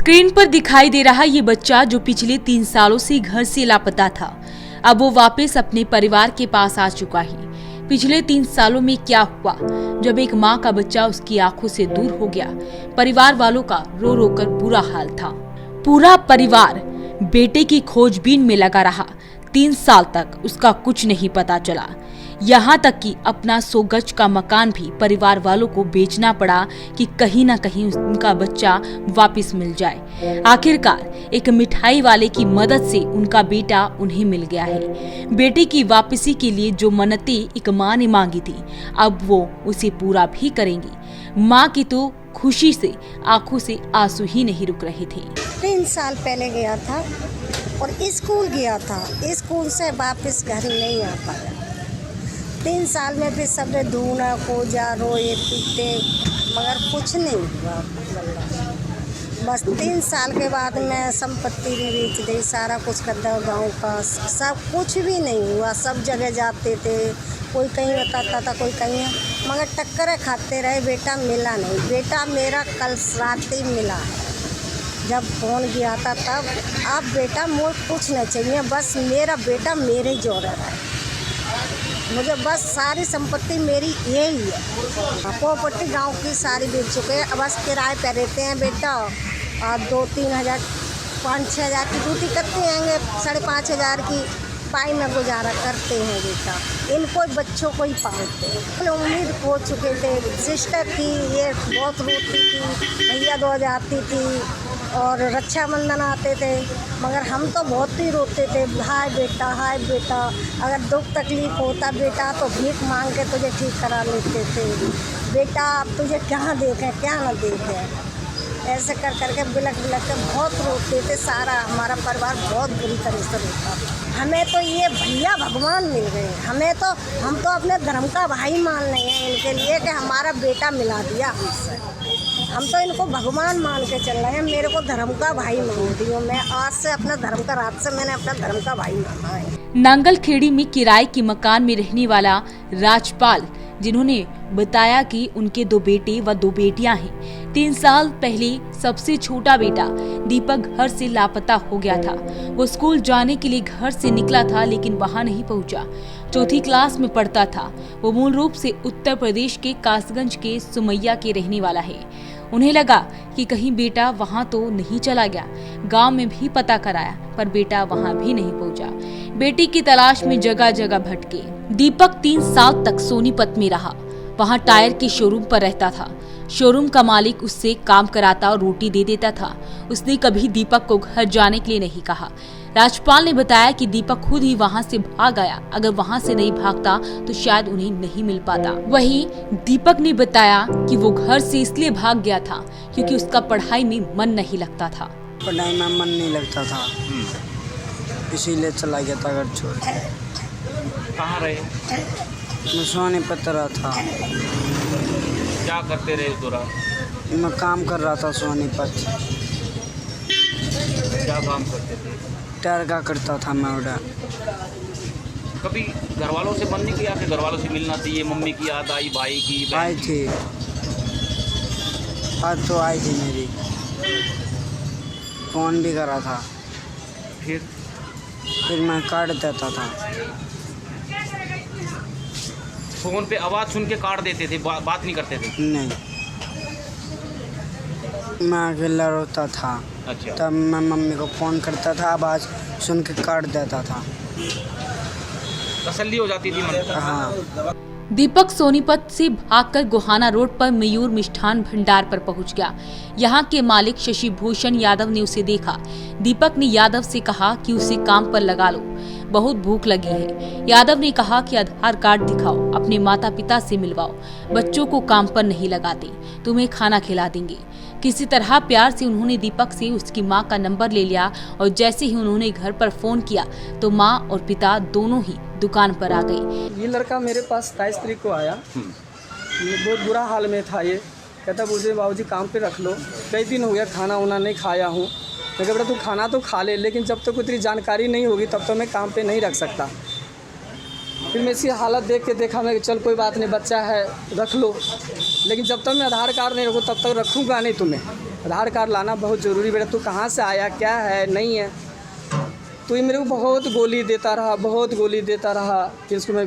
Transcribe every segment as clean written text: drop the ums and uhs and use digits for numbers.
Screen पर दिखाई दे रहा ये बच्चा जो पिछले 3 सालों से घर से लापता था, अब वो वापस अपने परिवार के पास आ चुका है। पिछले 3 सालों में क्या हुआ जब एक माँ का बच्चा उसकी आंखों से दूर हो गया। परिवार वालों का रो रो कर बुरा हाल था। पूरा परिवार बेटे की खोजबीन में लगा रहा। 3 साल तक उसका कुछ नहीं पता चला। यहाँ तक कि अपना 100 गज का मकान भी परिवार वालों को बेचना पड़ा कि कहीं ना कहीं उनका बच्चा वापस मिल जाए। आखिरकार एक मिठाई वाले की मदद से उनका बेटा उन्हें मिल गया है। बेटे की वापसी के लिए जो मन्नतें एक माँ ने मांगी थी, अब वो उसे पूरा भी करेंगी। माँ की तो खुशी से आंखों से आंसू ही नहीं रुक रहे थे। 3 साल पहले गया था और स्कूल गया था, स्कूल से वापस घर नहीं आ पाया। 3 साल में भी सबने ढूंढा, खोजा, रोए पीटे, मगर कुछ नहीं हुआ। बस 3 साल के बाद मैं संपत्ति भी बेच दी, सारा कुछ करता गांव का, सब कुछ भी नहीं हुआ। सब जगह जाते थे, कोई कहीं बताता था, कोई कहीं, मगर टक्कर खाते रहे। बेटा मिला नहीं। बेटा मेरा कल रात ही मिला है, जब फोन किया था तब। अब बेटा मुझे कुछ नहीं चाहिए, बस मेरा बेटा मेरे जोड़ है। मुझे बस सारी संपत्ति मेरी यही है। प्रॉपर्टी गांव की सारी बेच चुके हैं, बस किराए पे रहते हैं बेटा। 2-3 हज़ार 5-6 हज़ार की ड्यूटी करते हैं, 5,500 की पाई में गुजारा करते हैं बेटा। इनको बच्चों को ही पालते हैं। उम्मीद खो चुके थे। सिस्टर थी, ये बहुत रोती थी, भैया 2 जाती थी और रक्षाबंधन आते थे, मगर हम तो बहुत ही रोते थे। हाय बेटा, हाय बेटा, अगर दुख तकलीफ होता बेटा तो भीख मांग के तुझे ठीक करा लेते थे। बेटा अब तुझे क्या देखें, क्या ना देखें, ऐसे कर करके बिलक बिलक के बहुत रोते थे। सारा हमारा परिवार बहुत बुरी तरह से रोता था। हमें तो ये भैया भगवान मिल गए। हम तो अपने धर्म का भाई मान रहे हैं इनके लिए कि हमारा बेटा मिला दिया हमसे। हम तो इनको भगवान मान के चल रहे हैं। मेरे को धर्म का भाई मान दियो। मैं आज से अपना धर्म का, रात से मैंने अपना धर्म का भाई माना है। नांगल खेड़ी में किराए के मकान में रहने वाला राजपाल, जिन्होंने बताया कि उनके 2 बेटे व 2 बेटियां हैं। 3 साल पहले सबसे छोटा बेटा दीपक घर से लापता हो गया था। वो स्कूल जाने के लिए घर से निकला था, लेकिन वहां नहीं पहुंचा। 4th क्लास में पढ़ता था। वो मूल रूप से उत्तर प्रदेश के कासगंज के सुमैया के रहने वाला है। उन्हें लगा कि कहीं बेटा वहां तो नहीं चला गया। गांव में भी पता कराया, पर बेटा वहां भी नहीं पहुंचा। बेटी की तलाश में जगह जगह भटके। दीपक 3 साल तक सोनीपत में रहा। वहां टायर के शोरूम पर रहता था। शोरूम का मालिक उससे काम कराता और रोटी दे देता था। उसने कभी दीपक को घर जाने के लिए नहीं कहा। राजपाल ने बताया कि दीपक खुद ही वहां से भाग आया। अगर वहां से नहीं भागता तो शायद उन्हें नहीं मिल पाता। वहीं दीपक ने बताया कि वो घर से इसलिए भाग गया था क्योंकि उसका पढ़ाई में मन नहीं लगता था। पढ़ाई में मन नहीं लगता था, इसीलिए चला गया था घर छोड़। कहाँ रहे? मैं सोनीपत रहा था। क्या करते रहे उस दौरान? मैं काम कर रहा था सोनीपत। क्या काम करते थे? टायर का करता था मैं ऑर्डर। कभी घर वालों से मन नहीं किया कि घर वालों से मिलना चाहिए? मम्मी की याद आई, भाई की, बहन आई थी, आज तो आई थी मेरी। फ़ोन भी करा था, फिर मैं काट देता था। फोन पे आवाज़ सुन के काट देते थे, बात नहीं करते थे? नहीं, मैं अकेला रोता था। अच्छा। तब मैं मम्मी को फ़ोन करता था, आवाज़ सुन के काट देता था। तसल्ली हो जाती थी मन? हाँ। दीपक सोनीपत से भागकर गोहाना रोड पर मयूर मिष्ठान भंडार पर पहुंच गया। यहाँ के मालिक शशि भूषण यादव ने उसे देखा। दीपक ने यादव से कहा कि उसे काम पर लगा लो, बहुत भूख लगी है। यादव ने कहा कि आधार कार्ड दिखाओ, अपने माता पिता से मिलवाओ, बच्चों को काम पर नहीं लगाते, तुम्हें खाना खिला देंगे। किसी तरह प्यार से उन्होंने दीपक से उसकी माँ का नंबर ले लिया और जैसे ही उन्होंने घर पर फोन किया तो माँ और पिता दोनों ही दुकान पर आ गए। ये लड़का मेरे पास 27 तारीख को आया। ये बहुत बुरा हाल में था। ये कहता मुझे बाबूजी काम पे रख लो, कई दिन हो गया खाना वाना नहीं खाया हूँ। मैं कहा बेटा तू खाना तो खा ले, लेकिन जब तक तेरी जानकारी नहीं होगी तब तक मैं काम पे नहीं रख सकता। फिर मैं इसकी हालत देख के देखा, मैं चल कोई बात नहीं, बच्चा है रख लो, लेकिन जब तक मैं आधार कार्ड नहीं रखूँ तब तक रखूँगा नहीं तुम्हें। आधार कार्ड लाना बहुत ज़रूरी बेटा, तू कहाँ से आया, क्या है नहीं है। तो ये मेरे को बहुत गोली देता रहा, बहुत गोली देता रहा। फिर इसको मैं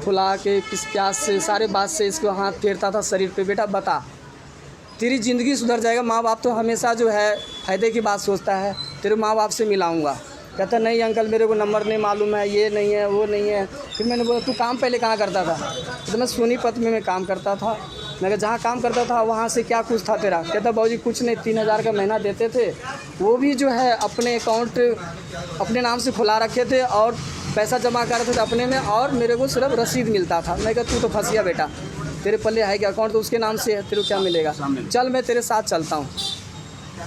फुला के किस प्यास से सारे बात से इसको हाथ फेरता था शरीर पे, बेटा बता तेरी ज़िंदगी सुधर जाएगा। माँ बाप तो हमेशा जो है फ़ायदे की बात सोचता है, तेरे माँ बाप से मिलाऊंगा। कहता नहीं अंकल मेरे को नंबर नहीं मालूम है, ये नहीं है वो नहीं है। फिर मैंने बोला तू काम पहले कहाँ करता था? तो मैं सोनीपत में काम करता था। मैं कहा जहाँ काम करता था वहाँ से क्या कुछ था तेरा? कहता बाबूजी कुछ नहीं, 3000 का महीना देते थे, वो भी जो है अपने अकाउंट अपने नाम से खुला रखे थे और पैसा जमा कर रहे थे अपने में, और मेरे को सिर्फ रसीद मिलता था। मैं कहा तू तो फंस गया बेटा, तेरे पल्ले है कि अकाउंट तो उसके नाम से है, तेरे को क्या मिलेगा, चल मैं तेरे साथ चलता हूँ।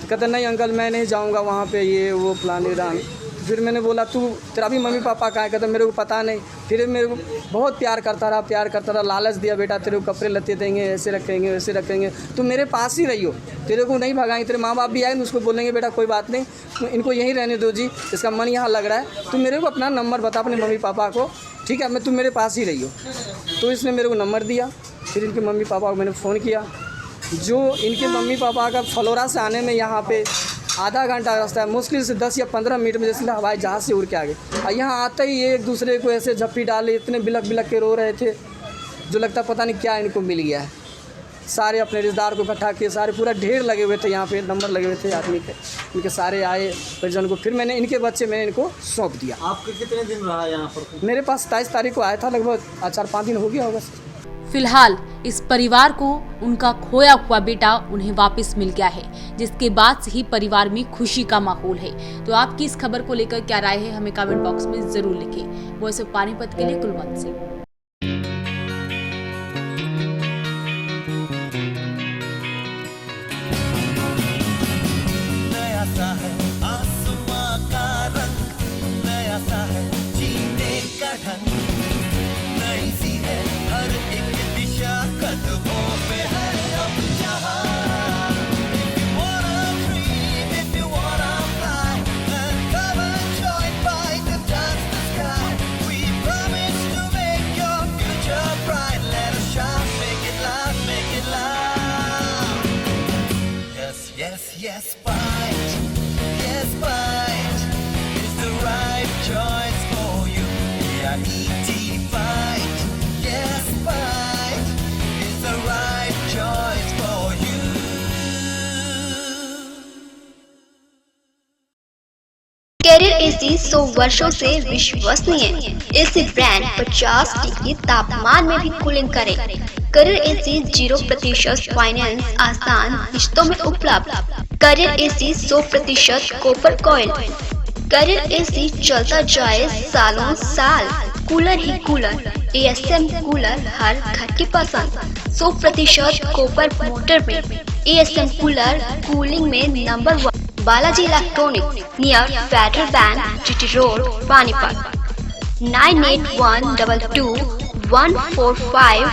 कहता नहीं अंकल मैं नहीं जाऊँगा वहाँ पे, ये वो फलानी रान। फिर मैंने बोला तू तेरा भी मम्मी पापा कहाँ है? कहता मेरे को पता नहीं। फिर मेरे को बहुत प्यार करता रहा, लालच दिया बेटा तेरे को कपड़े लत्ते देंगे, ऐसे रखेंगे वैसे रखेंगे, तू मेरे पास ही रहियो, तेरे को नहीं भगाएंगे। तेरे माँ बाप भी आएंगे उसको बोलेंगे बेटा कोई बात नहीं, इनको यहीं रहने दो जी, इसका मन यहाँ लग रहा है, तू मेरे को अपना नंबर बता अपने मम्मी पापा को, ठीक है, मैं तू मेरे पास ही रहियो। तो इसने मेरे को नंबर दिया। फिर इनके मम्मी पापा को मैंने फ़ोन किया। जो इनके मम्मी पापा का फलोरा से आने में यहाँ पे आधा घंटा रास्ता है, मुश्किल से 10 या 15 मिनट में जैसे हवाई जहाज़ से उड़ के आ गए। और यहाँ आते ही एक दूसरे को ऐसे झप्पी डाले, इतने बिलक बिलक के रो रहे थे, जो लगता पता नहीं क्या इनको मिल गया है। सारे अपने रिश्तेदार को इकट्ठा किए, सारे पूरा ढेर लगे हुए थे, यहाँ पे नंबर लगे हुए थे आदमी के, इनके सारे आए परिजन को। फिर मैंने इनके बच्चे मैंने इनको सौंप दिया। आपके कितने दिन रहा यहाँ पर? मेरे पास 27 तारीख को आया था, लगभग 4-5 दिन हो गया होगा। फिलहाल इस परिवार को उनका खोया हुआ बेटा उन्हें वापस मिल गया है, जिसके बाद से ही परिवार में खुशी का माहौल है। तो आपकी इस खबर को लेकर क्या राय है हमें कमेंट बॉक्स में जरूर लिखें। वॉइस ऑफ पानीपत के लिए कुलवंत सिंह। नया सा है आसमां का रंग, नया सा है जीने का ढंग, नई सी है हर एक दिशा, कदमों पे है अब जहां। If you wanna dream, if you wanna fly, then come and join, fight and touch the sky. We promise to make your future bright. Let us shine, make it loud, make it loud. Yes, yes, yes, fight. Yes, fight is the right choice for you. B-I-E-T, fight. Yes, fight is the right choice for you. Carrier AC 100 वर्षों से विश्वसनीय। AC brand 50 degree तापमान में भी cooling करे। Career AC 0% finance आसान किश्तों में उपलब्ध। Carrier AC 100% copper coil. Carrier AC चलता जाए सालों साल। कूलर ही कूलर, एएसएम कूलर हर घर की पसंद। 100% कॉपर मोटर में एएसएम कूलर कूलिंग में number 1। Balaji electronic near Federal Bank, GT road, Panipat. 98122145